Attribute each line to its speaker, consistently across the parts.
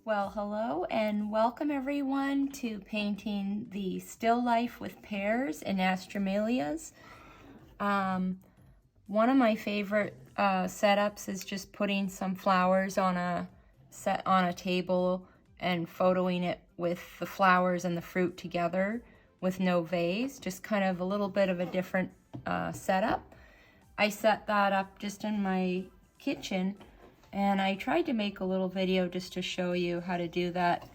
Speaker 1: Well, hello and welcome everyone to painting the still life with pears and astromelias. One of my favorite setups is just putting some flowers on a table and photoing it with the flowers and the fruit together with no vase, just kind of a little bit of a different setup. I set that up just in my kitchen, and I tried to make a little video just to show you how to do that,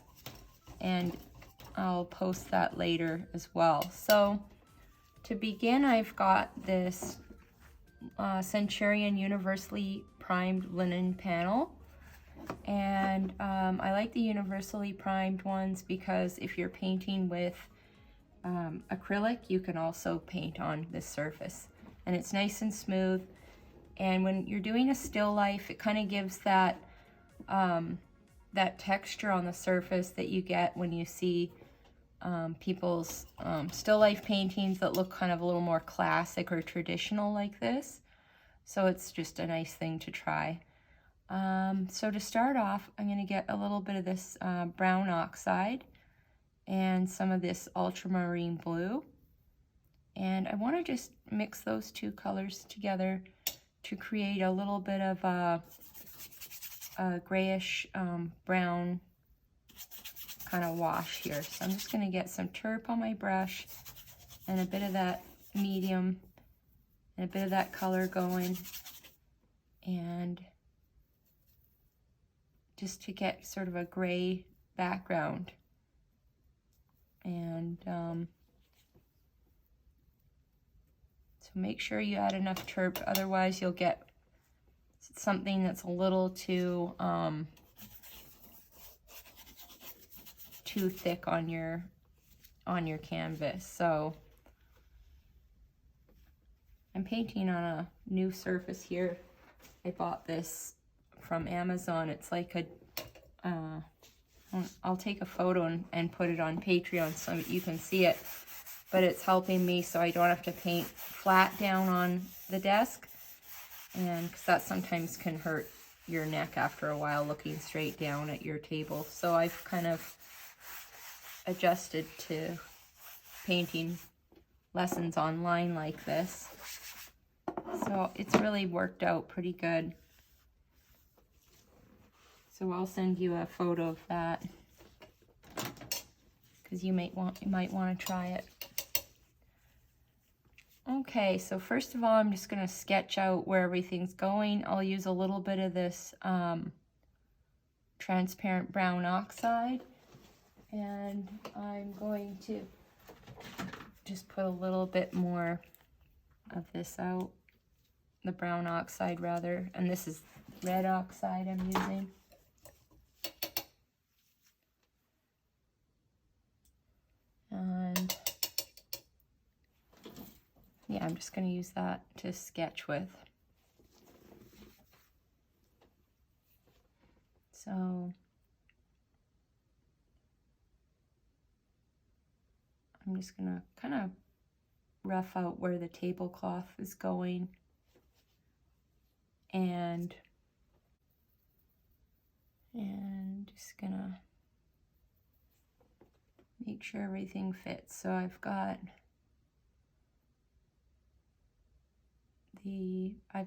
Speaker 1: and I'll post that later as well. So to begin, I've got this Centurion universally primed linen panel, and I like the universally primed ones because if you're painting with acrylic, you can also paint on this surface, and it's nice and smooth. And when you're doing a still life, it kind of gives that that texture on the surface that you get when you see people's still life paintings that look kind of a little more classic or traditional like this. So it's just a nice thing to try. So to start off, I'm going to get a little bit of this brown oxide and some of this ultramarine blue. And I want to just mix those two colors together to create a little bit of a grayish brown kind of wash here. So I'm just going to get some turp on my brush and a bit of that medium and a bit of that color going, and just to get sort of a gray background. And so make sure you add enough turp, otherwise you'll get something that's a little too thick on your canvas. So I'm painting on a new surface here. I bought this from Amazon. It's like a I'll take a photo and put it on Patreon so you can see it. But it's helping me so I don't have to paint flat down on the desk, and because that sometimes can hurt your neck after a while looking straight down at your table. So I've kind of adjusted to painting lessons online like this. So it's really worked out pretty good. So I'll send you a photo of that because you might want to try it. Okay, so first of all, I'm just going to sketch out where everything's going. I'll use a little bit of this transparent brown oxide, and I'm going to just put a little bit more of this out, the brown oxide rather, and this is red oxide I'm using. And yeah, I'm just going to use that to sketch with. So I'm just going to kind of rough out where the tablecloth is going, and just going to make sure everything fits. So I've got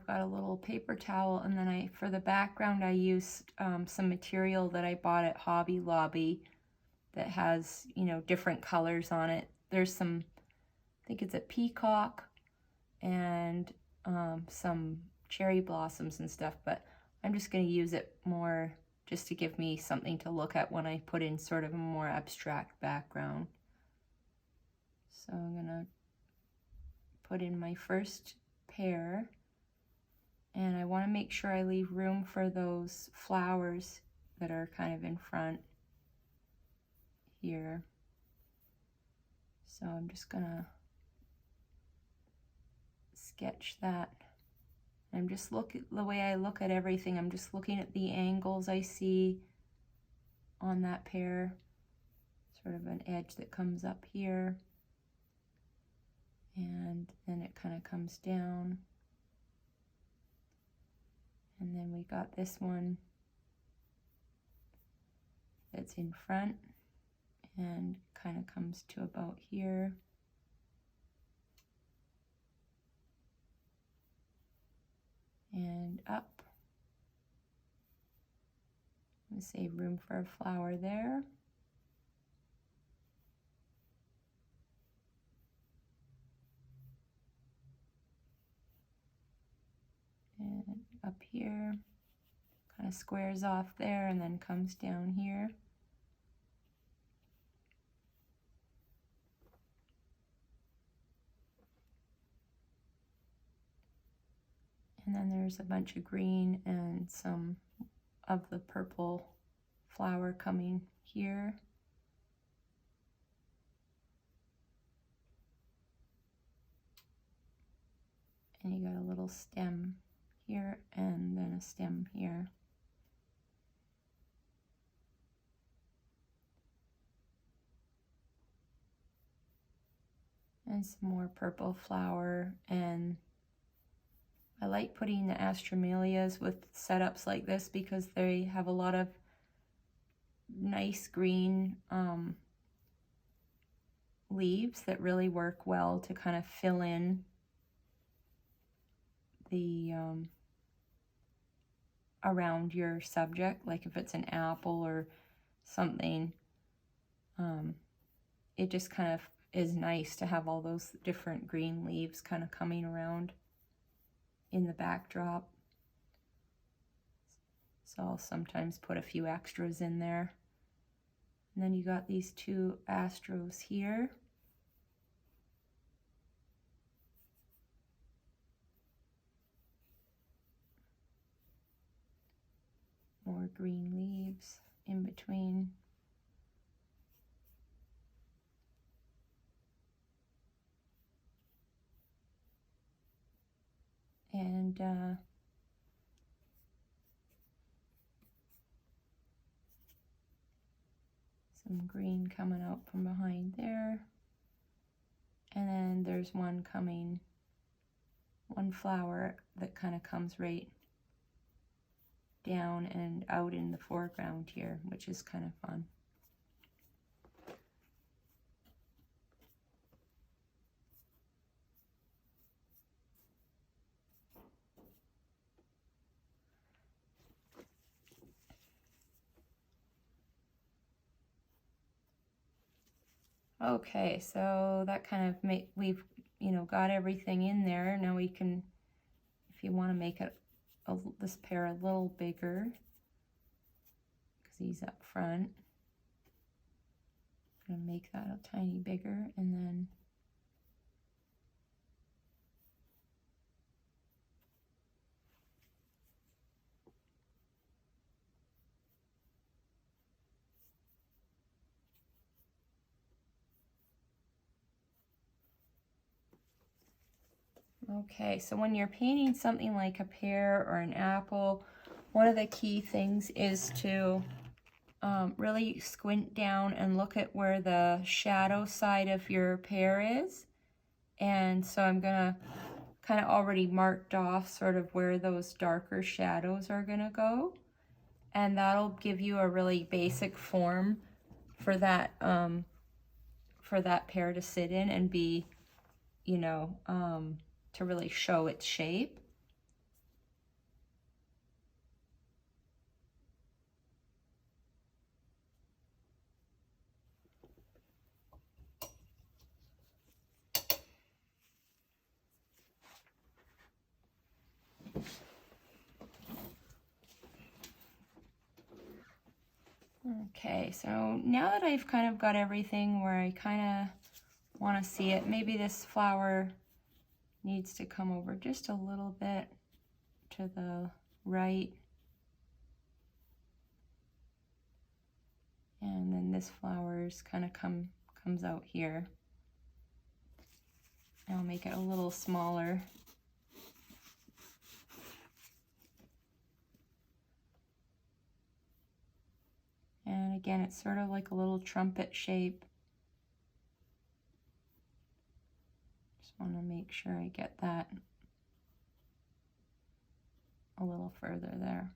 Speaker 1: a little paper towel, and then for the background I used some material that I bought at Hobby Lobby that has, you know, different colors on it. There's some, I think it's a peacock and some cherry blossoms and stuff, but I'm just going to use it more just to give me something to look at when I put in sort of a more abstract background. So I'm going to put in my first pear, and I want to make sure I leave room for those flowers that are kind of in front here. So I'm just going to sketch that. I'm just the way I look at everything, I'm just looking at the angles I see on that pear, sort of an edge that comes up here, and then it kind of comes down, and then we got this one that's in front and kind of comes to about here. And up. I'm going to save room for a flower there. And up here, kind of squares off there and then comes down here. And then there's a bunch of green and some of the purple flower coming here. And you got a little stem here and then a stem here. And some more purple flower, and I like putting the astromelias with setups like this because they have a lot of nice green leaves that really work well to kind of fill in the around your subject. Like if it's an apple or something, it just kind of is nice to have all those different green leaves kind of coming around in the backdrop. So I'll sometimes put a few extras in there. And then you got these two Astros here. More green leaves in between. And some green coming out from behind there. And then there's one flower that kind of comes right down and out in the foreground here, which is kind of fun. Okay, so that kind of we've got everything in there. Now we can, if you want to make it this pear a little bigger, because he's up front, I'm gonna make that a tiny bigger, and then okay, so when you're painting something like a pear or an apple, one of the key things is to really squint down and look at where the shadow side of your pear is. And so I'm gonna kind of already marked off sort of where those darker shadows are gonna go. And that'll give you a really basic form for that pear to sit in and be, to really show its shape. Okay, so now that I've kind of got everything where I kind of want to see it, maybe this flower needs to come over just a little bit to the right. And then this flower's kind of comes out here. I'll make it a little smaller. And again, it's sort of like a little trumpet shape. Just want to make sure I get that a little further there.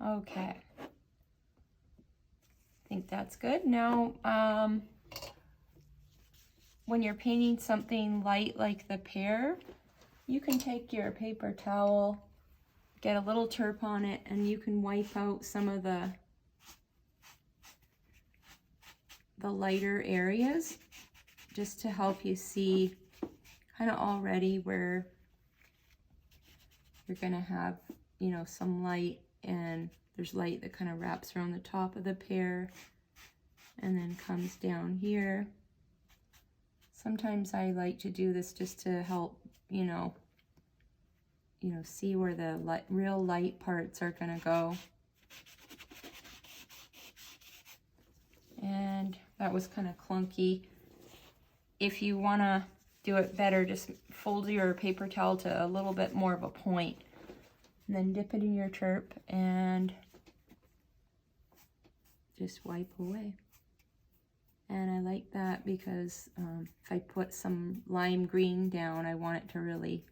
Speaker 1: Okay. I think that's good. Now, when you're painting something light like the pear, you can take your paper towel, get a little turp on it, and you can wipe out some of the lighter areas just to help you see kind of already where you're going to have, you know, some light, and there's light that kind of wraps around the top of the pear and then comes down here. Sometimes I like to do this just to help, you know, see where the real light parts are going to go. And that was kind of clunky. If you want to do it better, just fold your paper towel to a little bit more of a point, and then dip it in your turp and just wipe away. And I like that because if I put some lime green down, I want it to really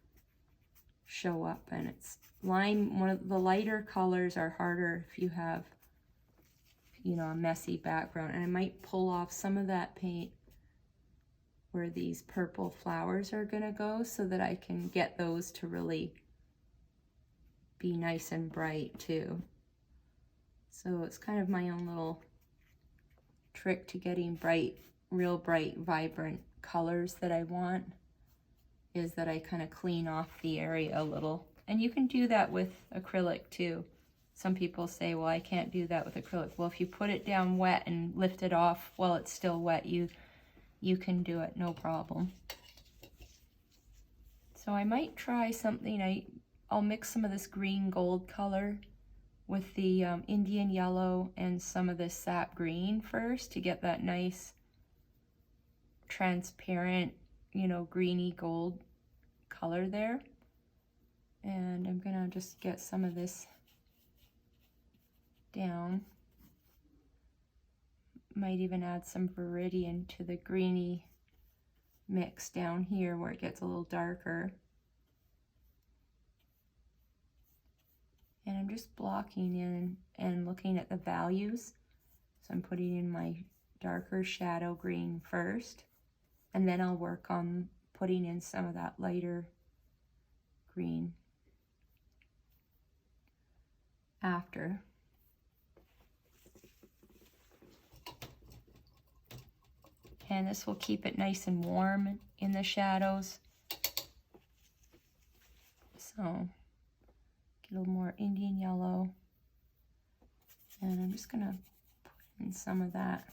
Speaker 1: show up. And it's lime, one of the lighter colors are harder if you have, you know, a messy background. And I might pull off some of that paint where these purple flowers are gonna go so that I can get those to really be nice and bright too. So it's kind of my own little trick to getting bright, real bright, vibrant colors that I want, is that I kind of clean off the area a little. And you can do that with acrylic too. Some people say, well, I can't do that with acrylic. Well, if you put it down wet and lift it off while it's still wet, you can do it, no problem. So I might try something. I'll mix some of this green gold color with the Indian yellow and some of this sap green first to get that nice transparent, you know, greeny gold color there. And I'm gonna just get some of this down. Might even add some Viridian to the greeny mix down here where it gets a little darker. And I'm just blocking in and looking at the values. So I'm putting in my darker shadow green first, and then I'll work on putting in some of that lighter green after. And this will keep it nice and warm in the shadows. So get a little more Indian yellow, and I'm just gonna put in some of that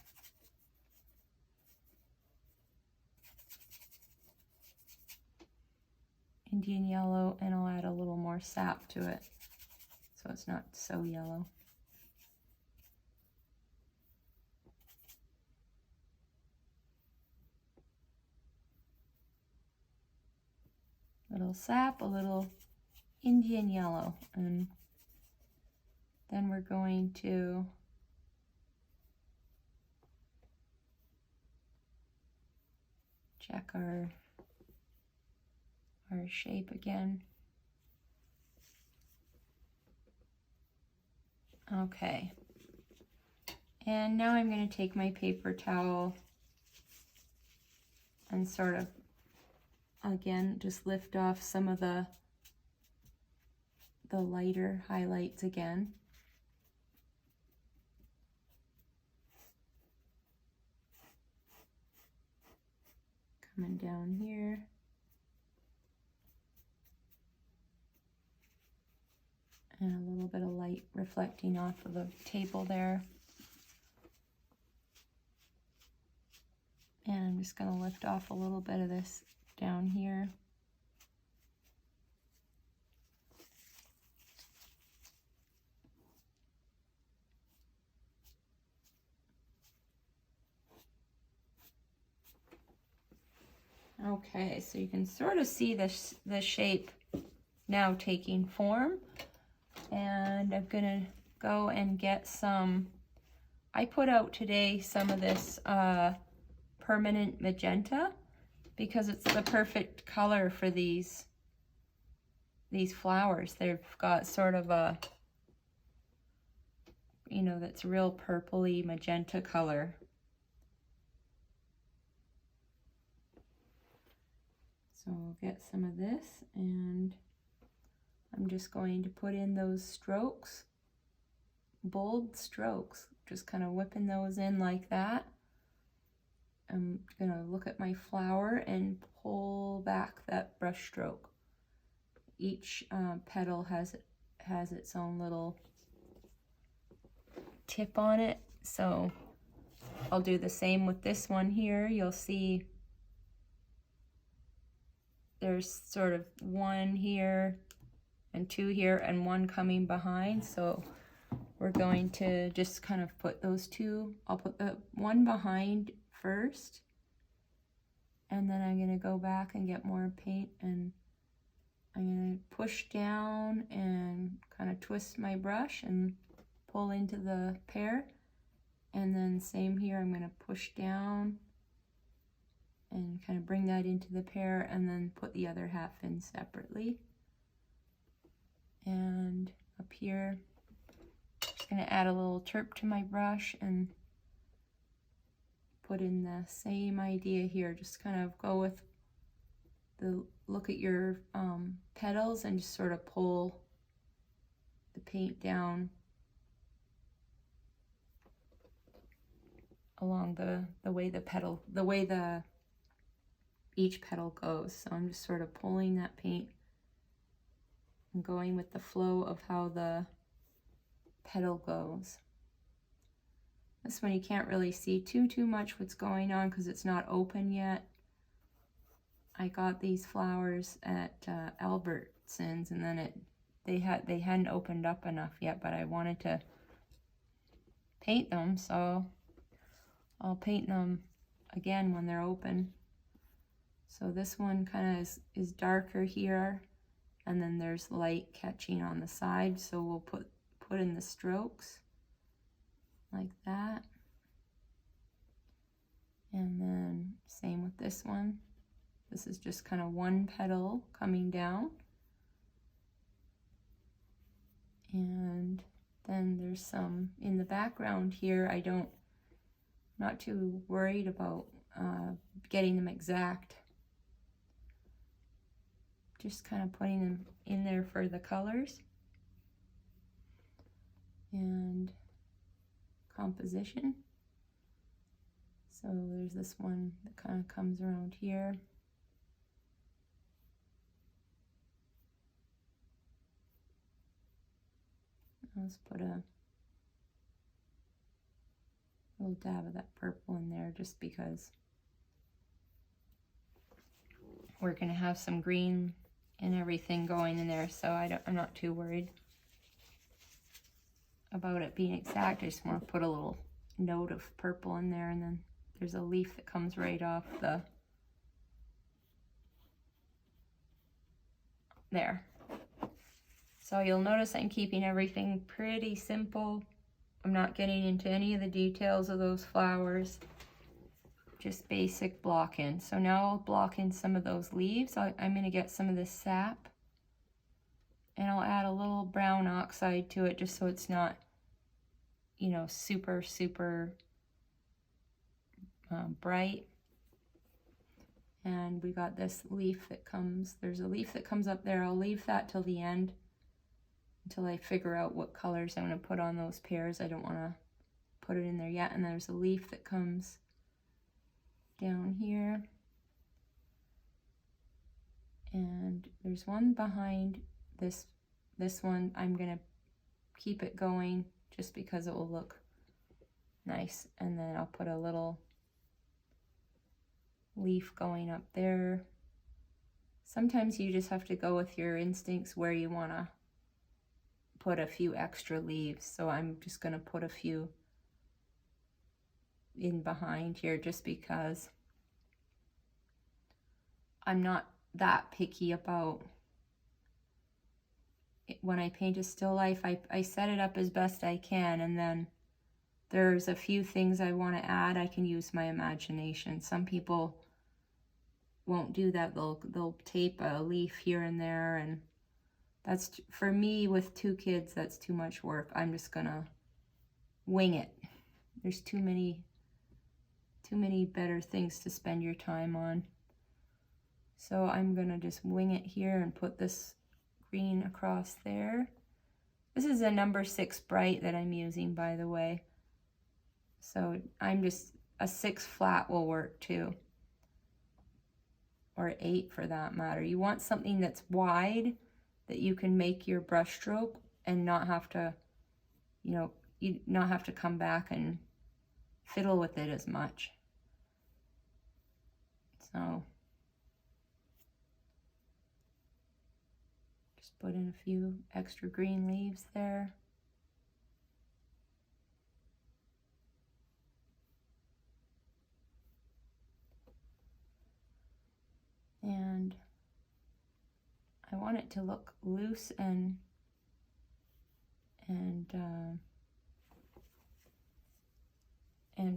Speaker 1: Indian yellow, and I'll add a little more sap to it so it's not so yellow. Little sap, a little Indian yellow, and then we're going to check our shape again. Okay, and now I'm going to take my paper towel and sort of again just lift off some of the lighter highlights again. Coming down here. And a little bit of light reflecting off of the table there. And I'm just going to lift off a little bit of this down here. Okay, so you can sort of see the shape now taking form. And I'm gonna go and get some, I put out today some of this permanent magenta because it's the perfect color for these flowers. They've got sort of a you know, that's real purpley magenta color. So I'll get some of this, and I'm just going to put in those strokes, bold strokes, just kind of whipping those in like that. I'm gonna look at my flower and pull back that brush stroke. Each petal has its own little tip on it, so I'll do the same with this one here. You'll see there's sort of one here and two here and one coming behind, so we're going to just kind of put those two. I'll put the one behind first, and then I'm going to go back and get more paint, and I'm going to push down and kind of twist my brush and pull into the pear, and then same here, I'm going to push down and kind of bring that into the pear, and then put the other half in separately. And up here, just going to add a little terp to my brush and put in the same idea here. Just kind of go with the, look at your petals and just sort of pull the paint down along the way each petal goes. So I'm just sort of pulling that paint and going with the flow of how the petal goes. This one you can't really see too much what's going on because it's not open yet. I got these flowers at Albertsons, and then they hadn't opened up enough yet, but I wanted to paint them, so I'll paint them again when they're open. So this one kind of is darker here, and then there's light catching on the side, so we'll put in the strokes like that. And then same with this one. This is just kind of one petal coming down. And then there's some in the background here. Not too worried about getting them exact. Just kind of putting them in there for the colors and composition. So there's this one that kind of comes around here. Let's put a little dab of that purple in there just because we're going to have some green and everything going in there, so I'm not too worried about it being exact. I just want to put a little note of purple in there, and then there's a leaf that comes right off there. So you'll notice I'm keeping everything pretty simple. I'm not getting into any of the details of those flowers, just basic blocking. So now I'll block in some of those leaves. I'm going to get some of this sap, and I'll add a little brown oxide to it just so it's not, you know, super bright. And we got this leaf that comes, there's a leaf that comes up there. I'll leave that till the end until I figure out what colors I'm going to put on those pears. I don't want to put it in there yet. And there's a leaf that comes down here. And there's one behind this one. I'm going to keep it going just because it will look nice. And then I'll put a little leaf going up there. Sometimes you just have to go with your instincts where you want to put a few extra leaves. So I'm just going to put a few in behind here just because I'm not that picky about it. When I paint a still life, I set it up as best I can, and then there's a few things I want to add. I can use my imagination. Some people won't do that. They'll tape a leaf here and there, and that's, for me with 2 kids, that's too much work. I'm just gonna wing it. There's too many better things to spend your time on. So I'm gonna just wing it here and put this green across there. This is a number 6 bright that I'm using, by the way. So I'm just, a 6 flat will work too. Or 8 for that matter. You want something that's wide that you can make your brush stroke and not have to, you know, you not have to come back and fiddle with it as much. So just put in a few extra green leaves there. And I want it to look loose and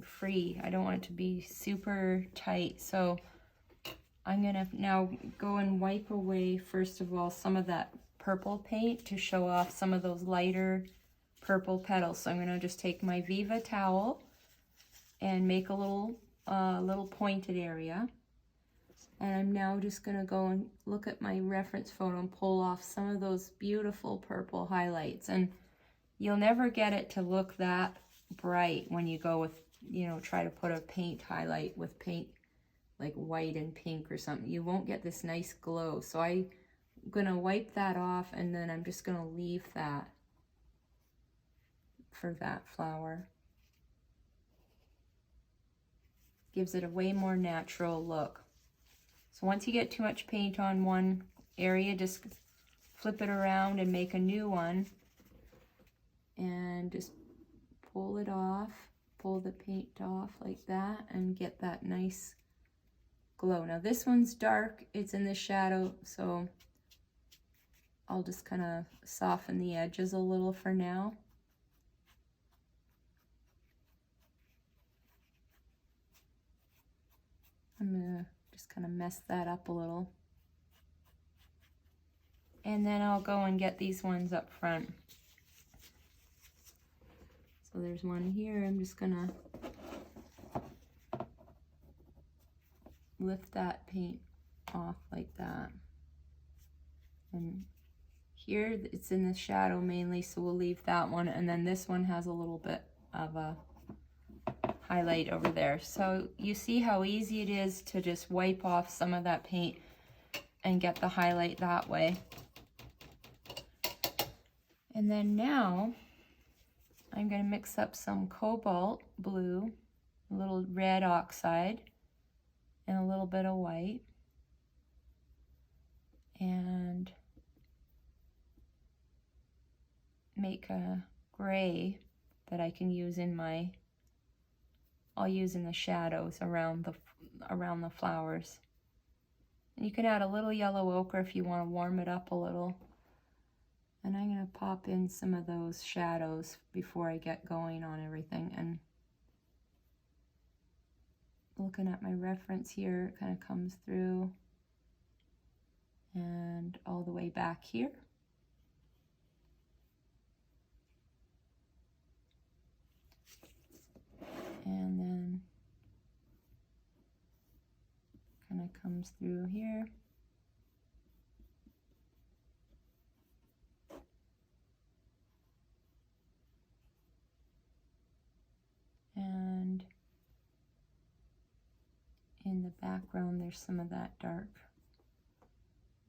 Speaker 1: free. I don't want it to be super tight. So I'm gonna now go and wipe away, first of all, some of that purple paint to show off some of those lighter purple petals. So I'm gonna just take my Viva towel and make a little pointed area. And I'm now just gonna go and look at my reference photo and pull off some of those beautiful purple highlights. And you'll never get it to look that bright when you go with, you know, try to put a paint highlight with paint like white and pink or something. You won't get this nice glow. So I'm gonna wipe that off, and then I'm just gonna leave that for that flower. Gives it a way more natural look. So once you get too much paint on one area, just flip it around and make a new one, and just pull it off, pull the paint off like that, and get that nice glow. Now this one's dark, it's in the shadow, so I'll just kind of soften the edges a little for now. I'm gonna just kind of mess that up a little. And then I'll go and get these ones up front. So there's one here. I'm just gonna lift that paint off like that. And here it's in the shadow mainly, so we'll leave that one. And then this one has a little bit of a highlight over there. So you see how easy it is to just wipe off some of that paint and get the highlight that way. And then now I'm going to mix up some cobalt blue, a little red oxide, and a little bit of white, and make a gray that I can use in my, I'll use in the shadows around the flowers. And you can add a little yellow ochre if you want to warm it up a little. And I'm going to pop in some of those shadows before I get going on everything. And looking at my reference here, it kind of comes through and all the way back here. And then kind of comes through here. And in the background, there's some of that dark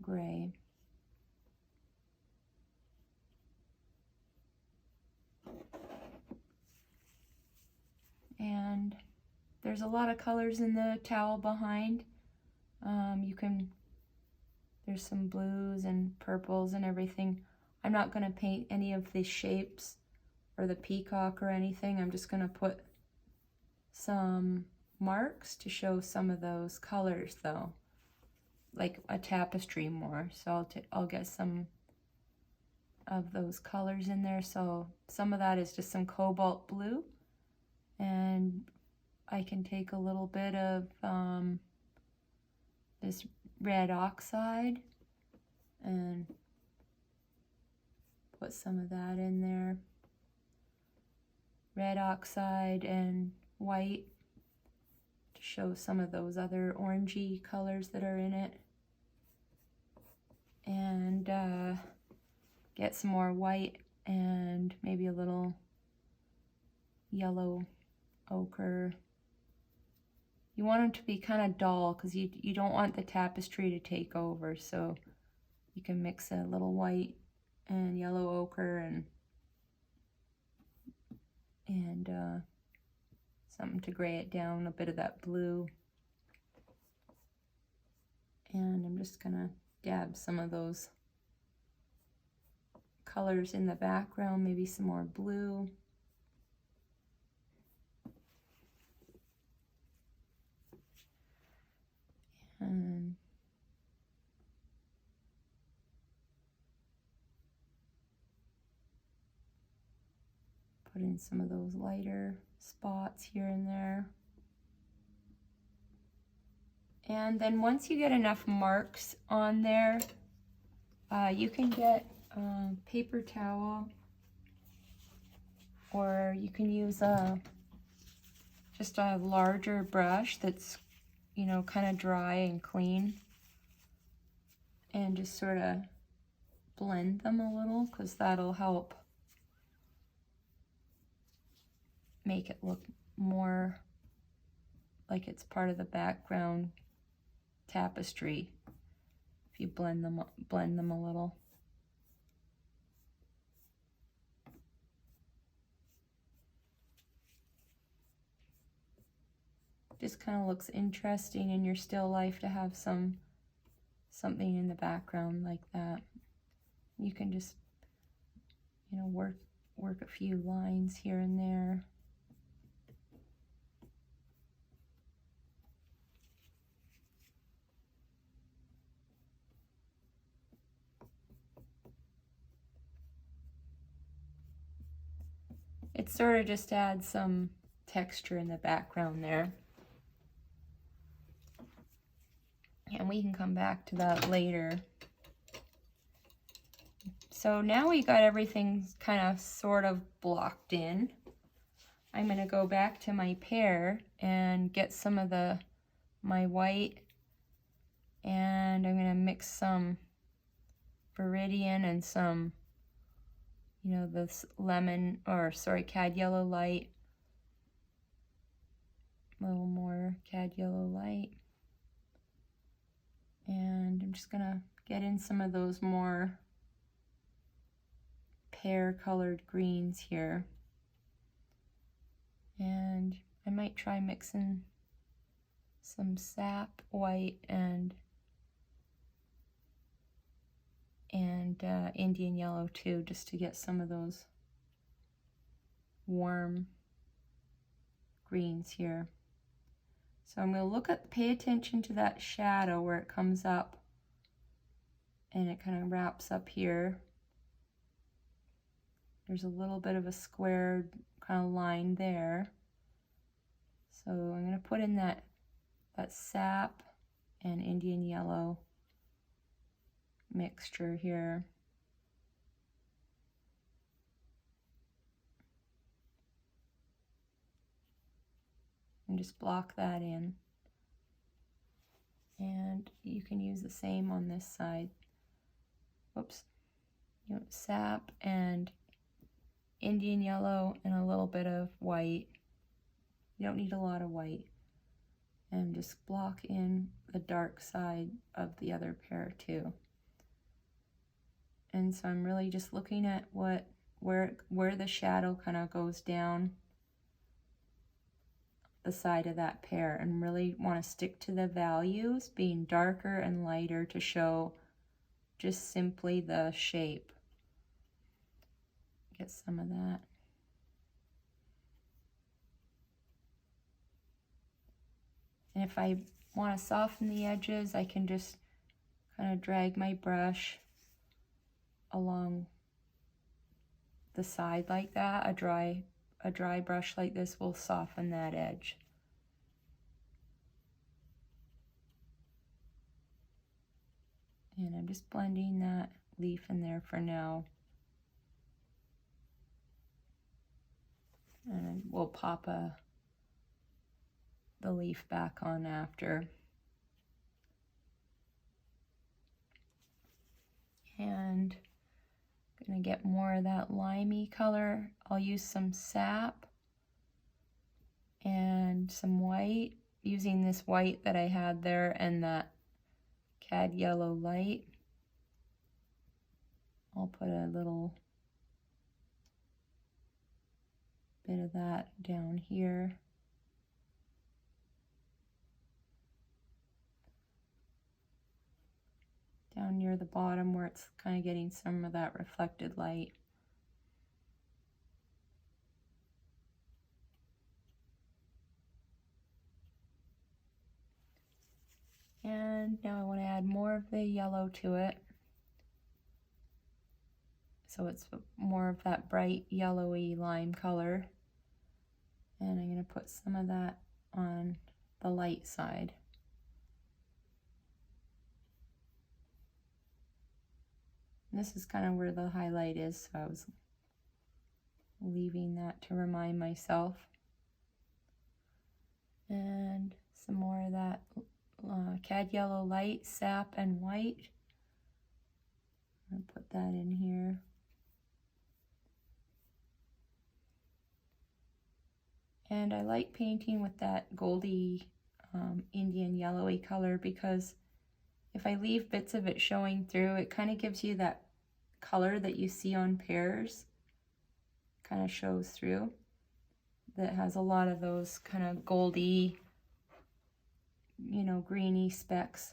Speaker 1: gray. And there's a lot of colors in the towel behind. There's some blues and purples and everything. I'm not going to paint any of the shapes or the peacock or anything. I'm just going to put some marks to show some of those colors though, like a tapestry more. So I'll get some of those colors in there. So some of that is just some cobalt blue, and I can take a little bit of this red oxide and put some of that in there. red oxide and white to show some of those other orangey colors that are in it. And get some more white and maybe a little yellow ochre. You want them to be kind of dull because you don't want the tapestry to take over, so you can mix a little white and yellow ochre and something to gray it down, a bit of that blue. And I'm just gonna dab some of those colors in the background, maybe some more blue. And put in some of those lighter spots here and there. And then once you get enough marks on there, you can get a paper towel, or you can use just a larger brush that's, you know, kind of dry and clean, and just sort of blend them a little, because that'll help make it look more like it's part of the background tapestry if you blend them a little. Just kind of looks interesting in your still life to have something in the background like that. You can just, you know, work a few lines here and there. It sort of just adds some texture in the background there. And we can come back to that later. So now we got everything kind of sort of blocked in. I'm going to go back to my pear and get some of my white, and I'm going to mix some Viridian and some, you know, this cad yellow light. A little more cad yellow light. And I'm just going to get in some of those more pear colored greens here. And I might try mixing some sap white and Indian yellow too, just to get some of those warm greens here. So I'm going to pay attention to that shadow where it comes up and it kind of wraps up here. There's a little bit of a squared kind of line there. So I'm going to put in that sap and Indian yellow mixture here. And just block that in. And you can use the same on this side. Whoops. You know, sap and Indian yellow and a little bit of white. You don't need a lot of white. And just block in the dark side of the other pear too. And so I'm really just looking at where the shadow kind of goes down the side of that pear, and really want to stick to the values, being darker and lighter to show just simply the shape. Get some of that. And if I want to soften the edges, I can just kind of drag my brush along the side like that. A dry brush like this will soften that edge. And I'm just blending that leaf in there for now. And we'll pop the leaf back on after. And I'm gonna get more of that limey color. I'll use some sap and some white, using this white that I had there and that cad yellow light. I'll put a little bit of that down here. Down near the bottom where it's kind of getting some of that reflected light. And now I want to add more of the yellow to it. So it's more of that bright yellowy lime color. And I'm going to put some of that on the light side. And this is kind of where the highlight is, so I was leaving that to remind myself. And some more of that cad yellow light, sap, and white. I'll put that in here. And I like painting with that goldy Indian yellowy color, because if I leave bits of it showing through, it kind of gives you that color that you see on pears. Kind of shows through. That has a lot of those kind of goldy, you know, greeny specks.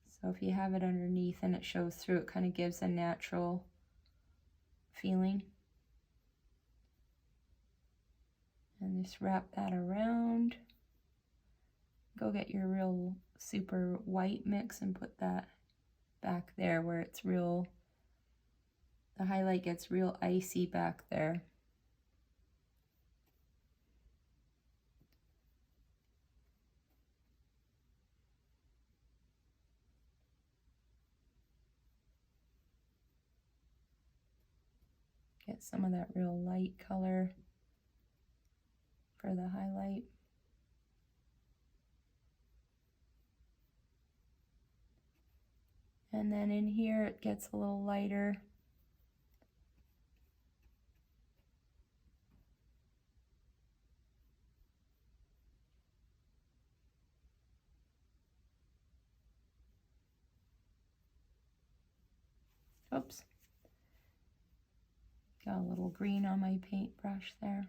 Speaker 1: So if you have it underneath and it shows through, it kind of gives a natural feeling. And just wrap that around. Go get your real super white mix and put that back there where it's real, the highlight gets real icy back there. Get some of that real light color for the highlight. And then in here it gets a little lighter. Oops. Got a little green on my paintbrush there.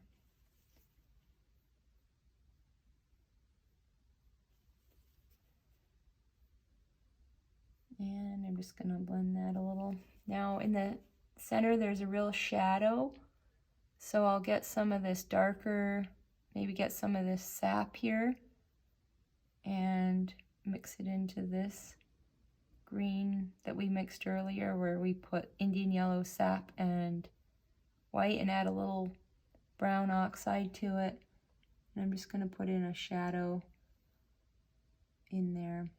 Speaker 1: And I'm just going to blend that a little. Now in the center there's a real shadow, so I'll get some of this darker, maybe get some of this sap here and mix it into this green that we mixed earlier, where we put Indian yellow, sap, and white, and add a little brown oxide to it. And I'm just going to put in a shadow in there.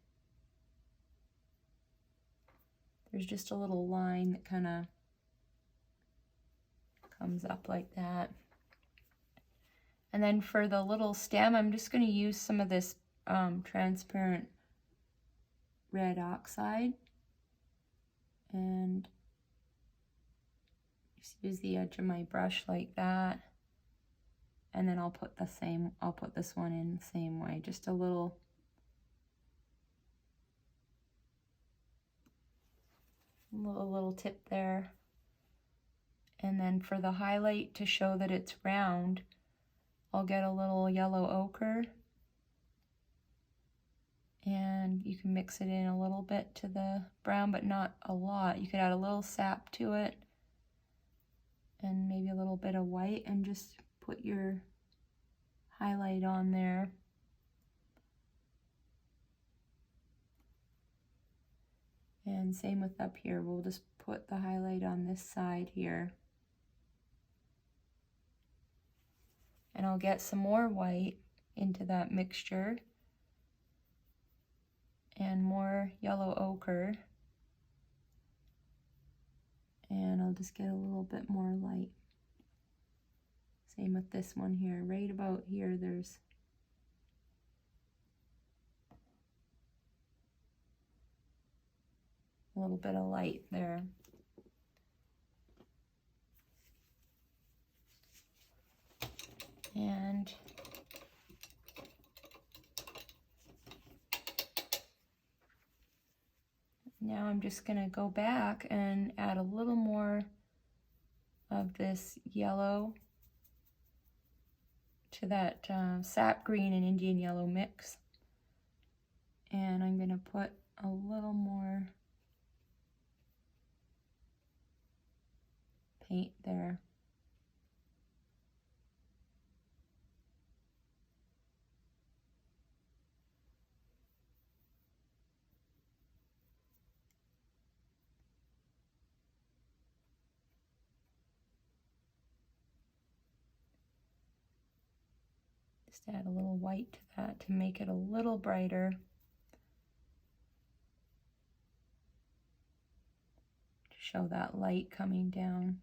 Speaker 1: There's just a little line that kind of comes up like that. And then for the little stem, I'm just going to use some of this transparent red oxide. And just use the edge of my brush like that. And then I'll put this one in the same way, just a little tip there. And then for the highlight, to show that it's round, I'll get a little yellow ochre, and you can mix it in a little bit to the brown, but not a lot. You could add a little sap to it and maybe a little bit of white, and just put your highlight on there. And same with up here, we'll just put the highlight on this side here. And I'll get some more white into that mixture and more yellow ochre. And I'll just get a little bit more light. Same with this one here. Right about here, there's a little bit of light there. And now I'm just going to go back and add a little more of this yellow to that sap green and Indian yellow mix. And I'm going to put a little more paint there. Just add a little white to that to make it a little brighter. To show that light coming down.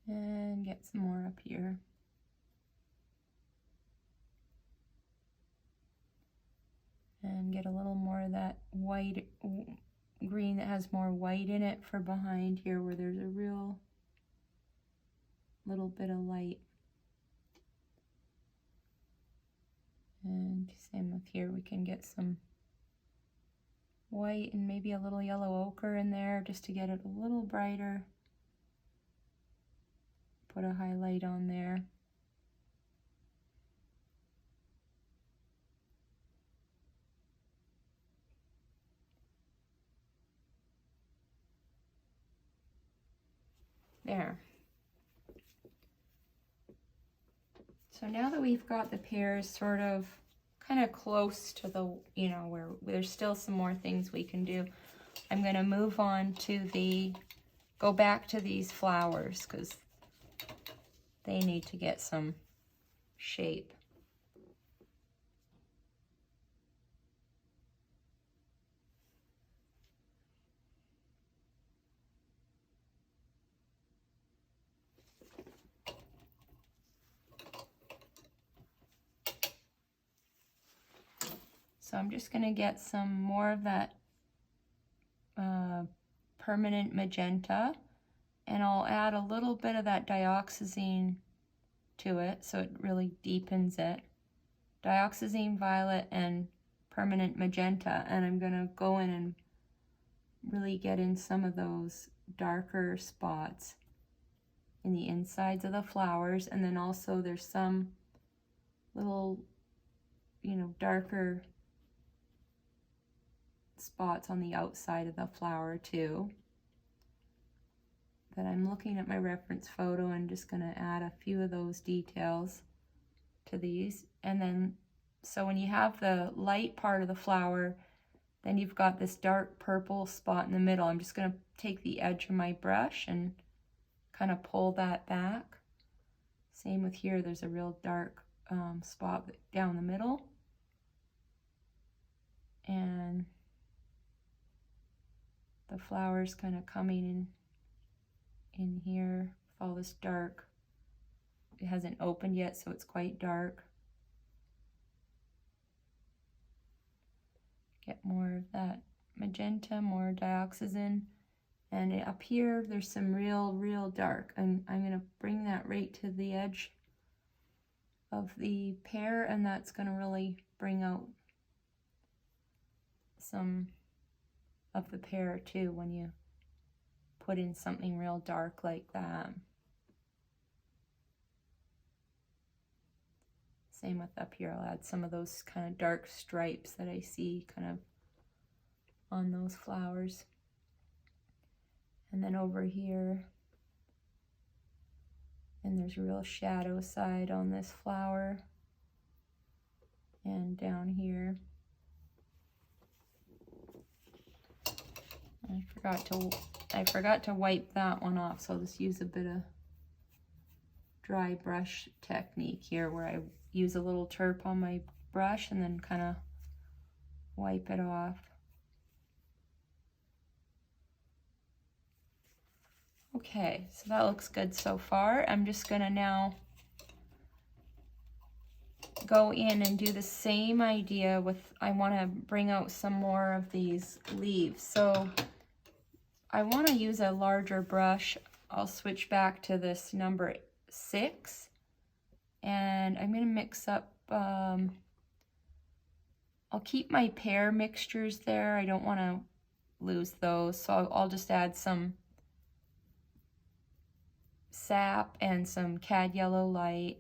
Speaker 1: And get some more up here. And get a little more of that white green that has more white in it for behind here where there's a real little bit of light. And same with here, we can get some white and maybe a little yellow ochre in there just to get it a little brighter. Put a highlight on there. There. So now that we've got the pears sort of kind of close to the, you know, where there's still some more things we can do, I'm going to move on to go back to these flowers because they need to get some shape. So I'm just going to get some more of that permanent magenta, and I'll add a little bit of that dioxazine to it so it really deepens it. Dioxazine violet and permanent magenta, and I'm going to go in and really get in some of those darker spots in the insides of the flowers, and then also there's some little, you know, darker spots on the outside of the flower too. That I'm looking at my reference photo and just going to add a few of those details to these. And then, so when you have the light part of the flower, then you've got this dark purple spot in the middle. I'm just going to take the edge of my brush and kind of pull that back. Same with here, there's a real dark spot down the middle. And the flowers kind of coming in here with all this dark. It hasn't opened yet, so it's quite dark. Get more of that magenta, more dioxazine. And up here, there's some real dark. And I'm going to bring that right to the edge of the pear, and that's going to really bring out some of the pear too when you put in something real dark like that. Same with up here, I'll add some of those kind of dark stripes that I see kind of on those flowers. And then over here, and there's a real shadow side on this flower. And down here. I forgot to wipe that one off, so I'll just use a bit of dry brush technique here where I use a little terp on my brush and then kind of wipe it off. Okay, so that looks good so far. I'm just gonna now go in and do the same idea with, I wanna bring out some more of these leaves. So I wanna use a larger brush. I'll switch back to this number 6 and I'm gonna mix up, I'll keep my pear mixtures there. I don't wanna lose those. So I'll just add some sap and some cad yellow light,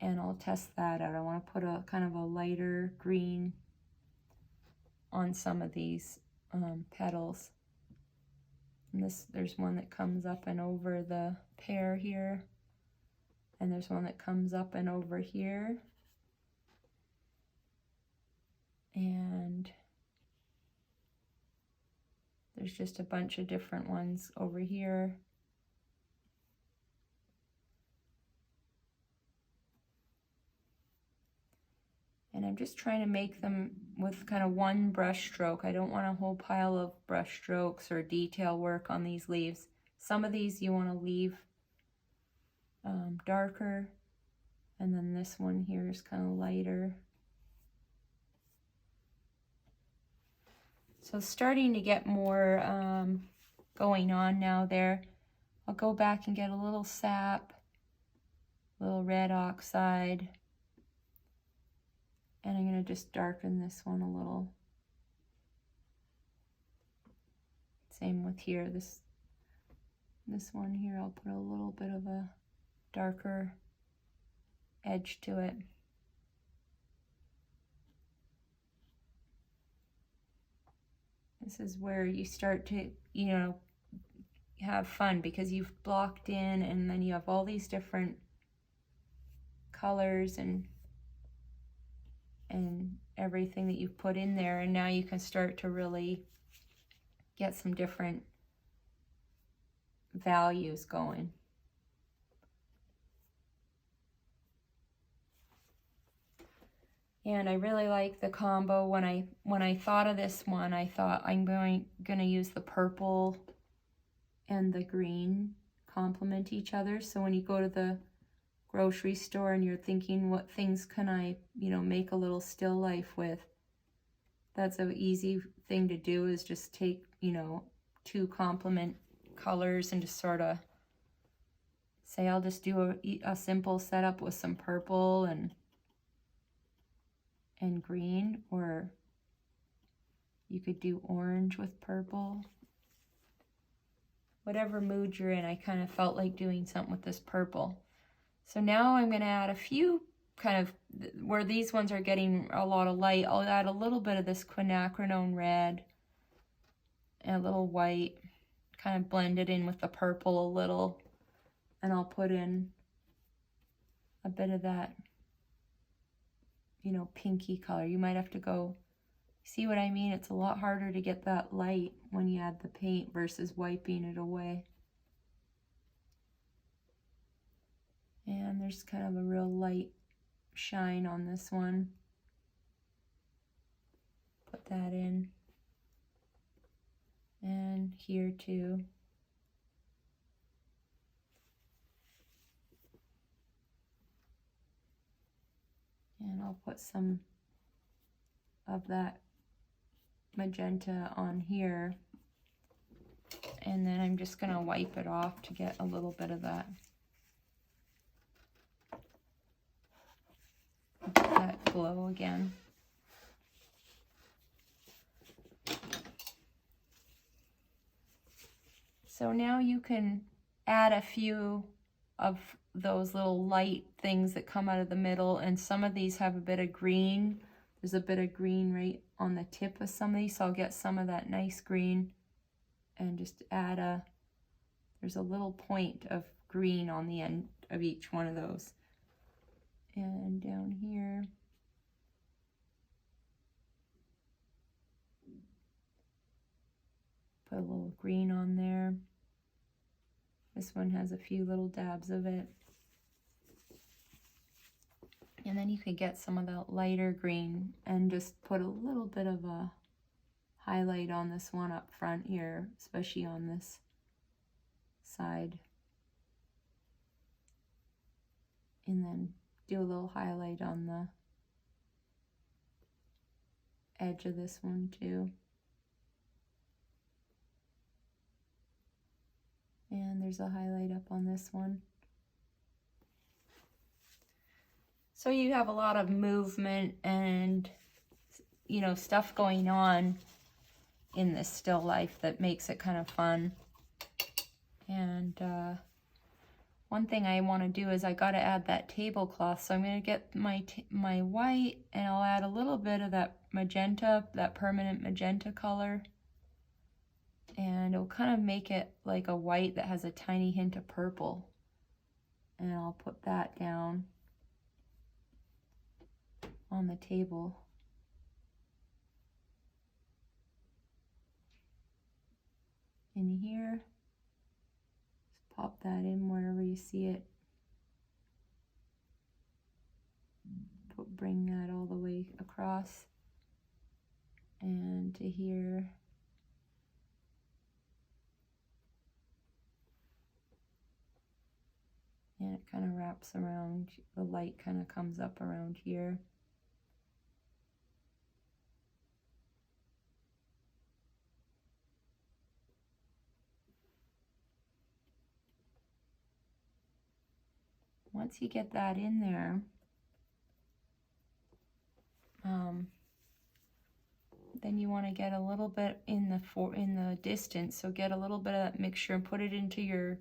Speaker 1: and I'll test that out. I want to put a kind of a lighter green on some of these petals. And there's one that comes up and over the pear here, and there's one that comes up and over here, and there's just a bunch of different ones over here. And I'm just trying to make them with kind of one brush stroke. I don't want a whole pile of brush strokes or detail work on these leaves. Some of these you want to leave darker, and then this one here is kind of lighter. So starting to get more going on now there. I'll go back and get a little sap, a little red oxide, and I'm going to just darken this one a little. Same with here, this one here, I'll put a little bit of a darker edge to it. This is where you start to, you know, have fun because you've blocked in and then you have all these different colors and everything that you've put in there, and now you can start to really get some different values going. And I really like the combo. When I thought of this one, I thought I'm gonna use the purple and the green complement each other. So when you go to the grocery store and you're thinking, what things can I, you know, make a little still life with? That's an easy thing to do, is just take, you know, 2 complement colors and just sort of say, I'll just do a simple setup with some purple and green, or you could do orange with purple. Whatever mood you're in, I kind of felt like doing something with this purple. So now I'm going to add a few kind of, where these ones are getting a lot of light, I'll add a little bit of this quinacridone red and a little white, kind of blend it in with the purple a little, and I'll put in a bit of that, you know, pinky color. You might have to go, see what I mean? It's a lot harder to get that light when you add the paint versus wiping it away. And there's kind of a real light shine on this one. Put that in. And here too. And I'll put some of that magenta on here. And then I'm just going to wipe it off to get a little bit of that glow again. So now you can add a few of those little light things that come out of the middle, and some of these have a bit of green. There's a bit of green right on the tip of some of these, so I'll get some of that nice green and just add there's a little point of green on the end of each one of those. And down here, put a little green on there. This one has a few little dabs of it. And then you could get some of the lighter green and just put a little bit of a highlight on this one up front here, especially on this side. And then do a little highlight on the edge of this one too. And there's a highlight up on this one. So you have a lot of movement and, you know, stuff going on in this still life that makes it kind of fun. And one thing I want to do is I got to add that tablecloth. So I'm going to get my white, and I'll add a little bit of that magenta, that permanent magenta color. And it'll kind of make it like a white that has a tiny hint of purple. And I'll put that down on the table. In here. Just pop that in wherever you see it. Bring that all the way across. And to here. And it kind of wraps around, the light kind of comes up around here. Once you get that in there, then you want to get a little bit in the distance. So get a little bit of that mixture and put it into your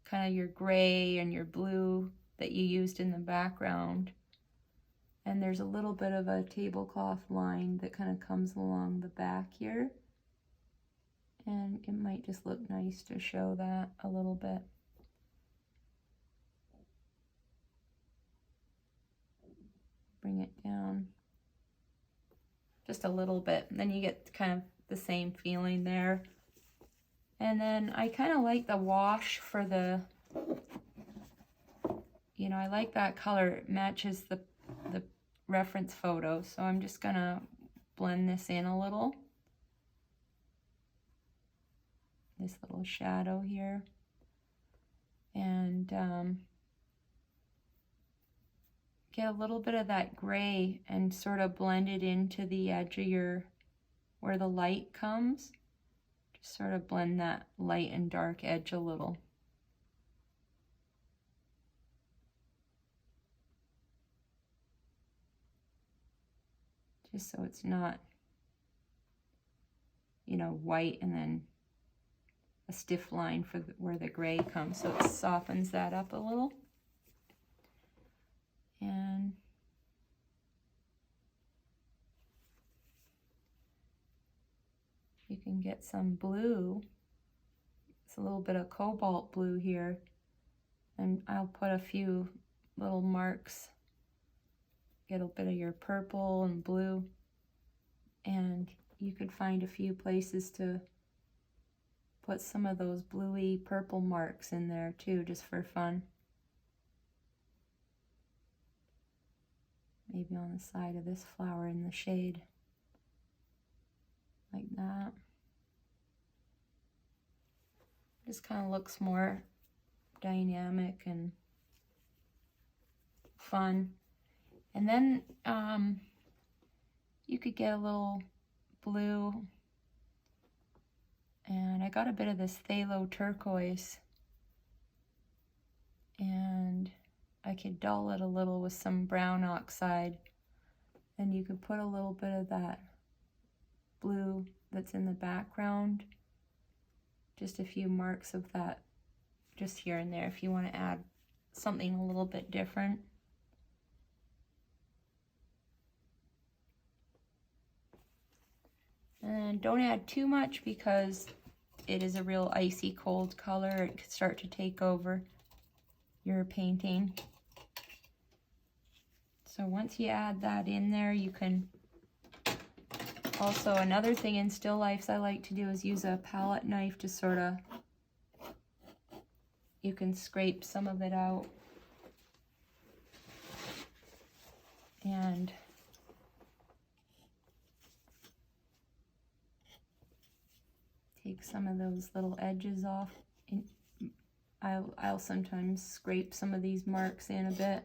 Speaker 1: kind of your gray and your blue that you used in the background. And there's a little bit of a tablecloth line that kind of comes along the back here. And it might just look nice to show that a little bit. Bring it down just a little bit. And then you get kind of the same feeling there. And then I kind of like the wash for the, you know, I like that color. It matches the reference photo. So I'm just gonna blend this in a little. This little shadow here. And get a little bit of that gray and sort of blend it into the edge of where the light comes. Just sort of blend that light and dark edge a little. Just so it's not, you know, white and then a stiff line for where the gray comes. So it softens that up a little. And you can get some blue. It's a little bit of cobalt blue here. And I'll put a few little marks. Get a bit of your purple and blue. And you could find a few places to put some of those bluey purple marks in there too, just for fun. Maybe on the side of this flower in the shade. Like that. Just kind of looks more dynamic and fun. And then you could get a little blue. And I got a bit of this phthalo turquoise. And I could dull it a little with some brown oxide. And you could put a little bit of that blue that's in the background. Just a few marks of that just here and there if you want to add something a little bit different. And don't add too much because it is a real icy cold color. It could start to take over your painting. So once you add that in there, you can also, another thing in still lifes I like to do is use a palette knife to sort of, you can scrape some of it out. and take some of those little edges off. And I'll sometimes scrape some of these marks in a bit.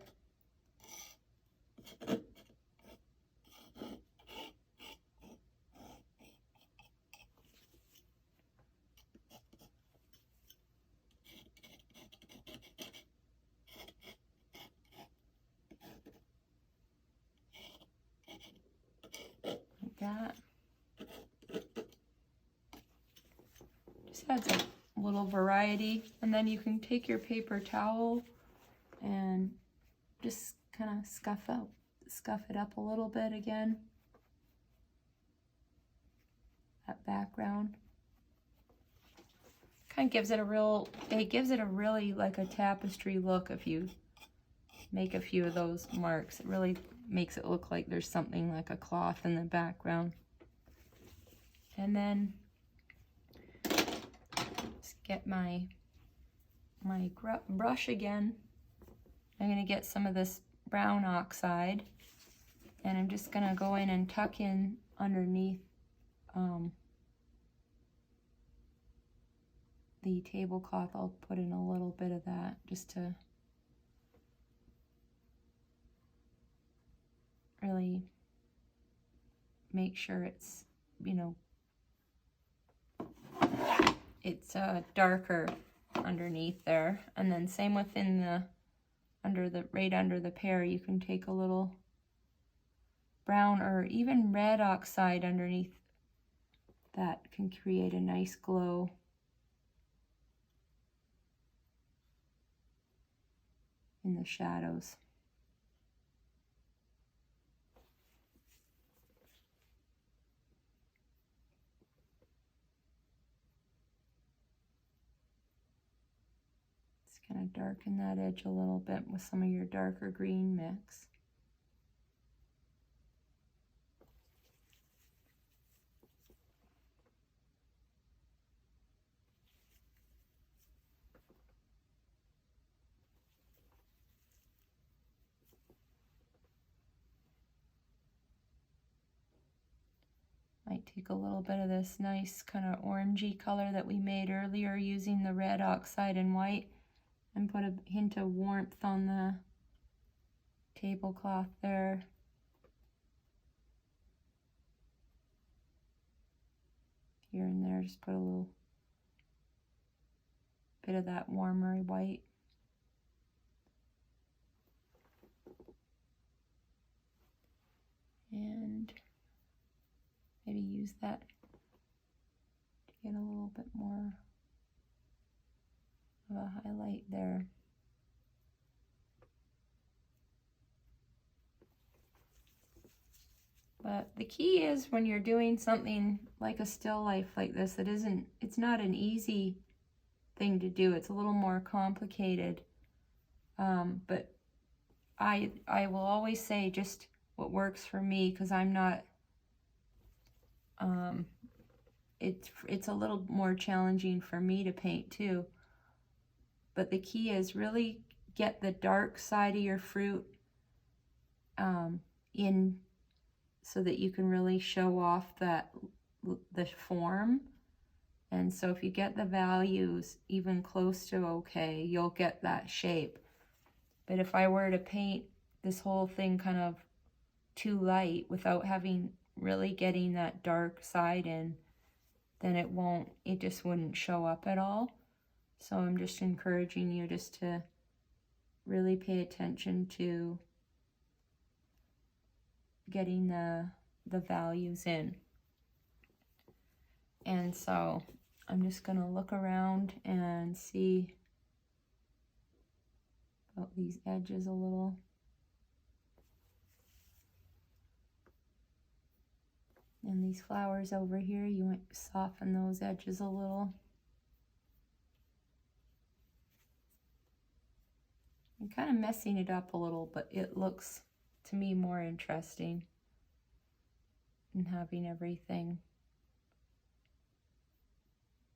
Speaker 1: Like that. Just adds a little variety, and then you can take your paper towel and just kind of scuff it up a little bit again. That background kind of gives it a really like a tapestry look. If you make a few of those marks, it really makes it look like there's something like a cloth in the background. And then just get my brush again. I'm going to get some of this brown oxide, and I'm just going to go in and tuck in underneath the tablecloth. I'll put in a little bit of that just to really make sure it's, you know, it's darker underneath there. And then same within the right under the pear, you can take a little brown or even red oxide underneath. That can create a nice glow. In the shadows. Just kind of darken that edge a little bit with some of your darker green mix. Might take a little bit of this nice kind of orangey color that we made earlier using the red oxide and white, and put a hint of warmth on the tablecloth there. Here and there, just put a little bit of that warmer white. And maybe use that to get a little bit more of a highlight there. But the key is when you're doing something like a still life like this, it's not an easy thing to do. It's a little more complicated. But I will always say just what works for me, because I'm not, it's a little more challenging for me to paint too. But the key is really get the dark side of your fruit in, so that you can really show off the form. And so if you get the values even close to okay, you'll get that shape. But if I were to paint this whole thing kind of too light without really getting that dark side in, then it just wouldn't show up at all. So I'm just encouraging you just to really pay attention to getting the values in. And so I'm just going to look around and see about these edges a little. And these flowers over here, you might soften those edges a little. I'm kind of messing it up a little, but it looks to me more interesting in having everything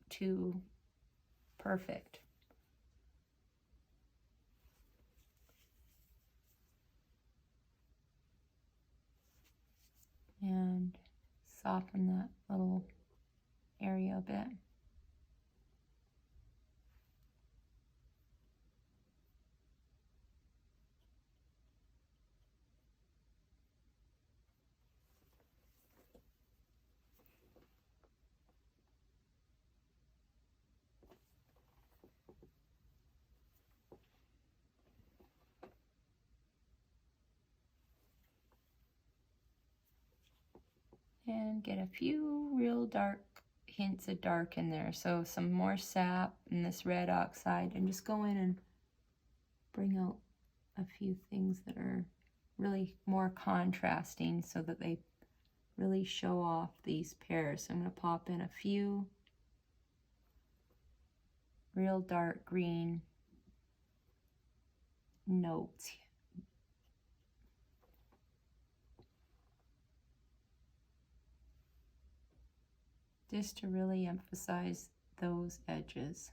Speaker 1: too perfect. and soften that little area a bit. And get a few real dark hints of dark in there. So some more sap and this red oxide, and just go in and bring out a few things that are really more contrasting so that they really show off these pears. So I'm going to pop in a few real dark green notes. Just to really emphasize those edges.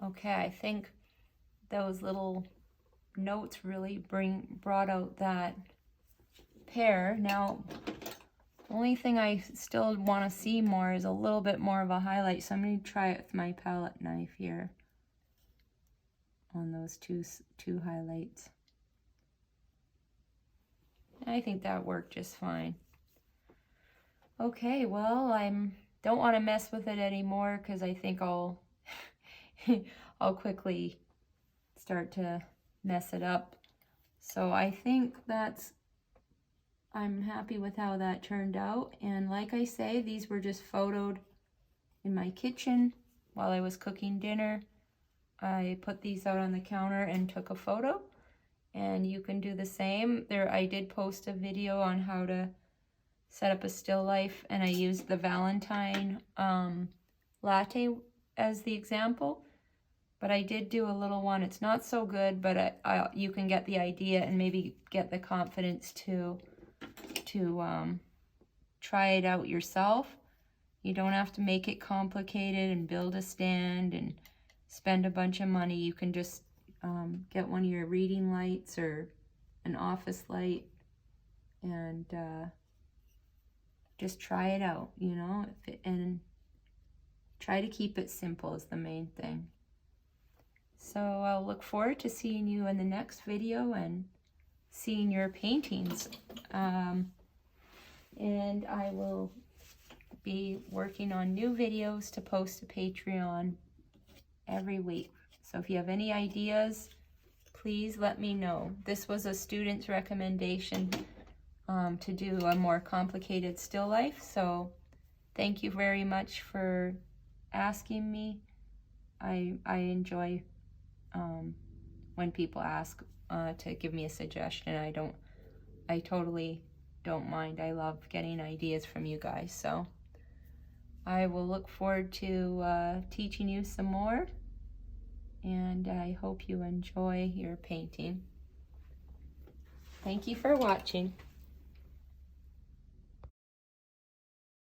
Speaker 1: Okay, I think those little notes really brought out that pear. Now, the only thing I still want to see more is a little bit more of a highlight, so I'm going to try it with my palette knife here on those two highlights. I think that worked just fine. Okay, well, don't want to mess with it anymore because I think I'll quickly start to mess it up. So I think I'm happy with how that turned out. And like I say, these were just photoed in my kitchen while I was cooking dinner. I put these out on the counter and took a photo. And you can do the same. I did post a video on how to set up a still life, and I used the Valentine latte as the example. But I did do a little one. It's not so good, but you can get the idea and maybe get the confidence to try it out yourself. You don't have to make it complicated and build a stand and spend a bunch of money. You can just get one of your reading lights or an office light and just try it out, you know, and try to keep it simple is the main thing. So I'll look forward to seeing you in the next video and seeing your paintings. And I will be working on new videos to post to Patreon every week. So if you have any ideas, please let me know. This was a student's recommendation to do a more complicated still life. So thank you very much for asking me. I enjoy when people ask to give me a suggestion. I totally don't mind. I love getting ideas from you guys. So I will look forward to teaching you some more, and I hope you enjoy your painting. Thank you for watching.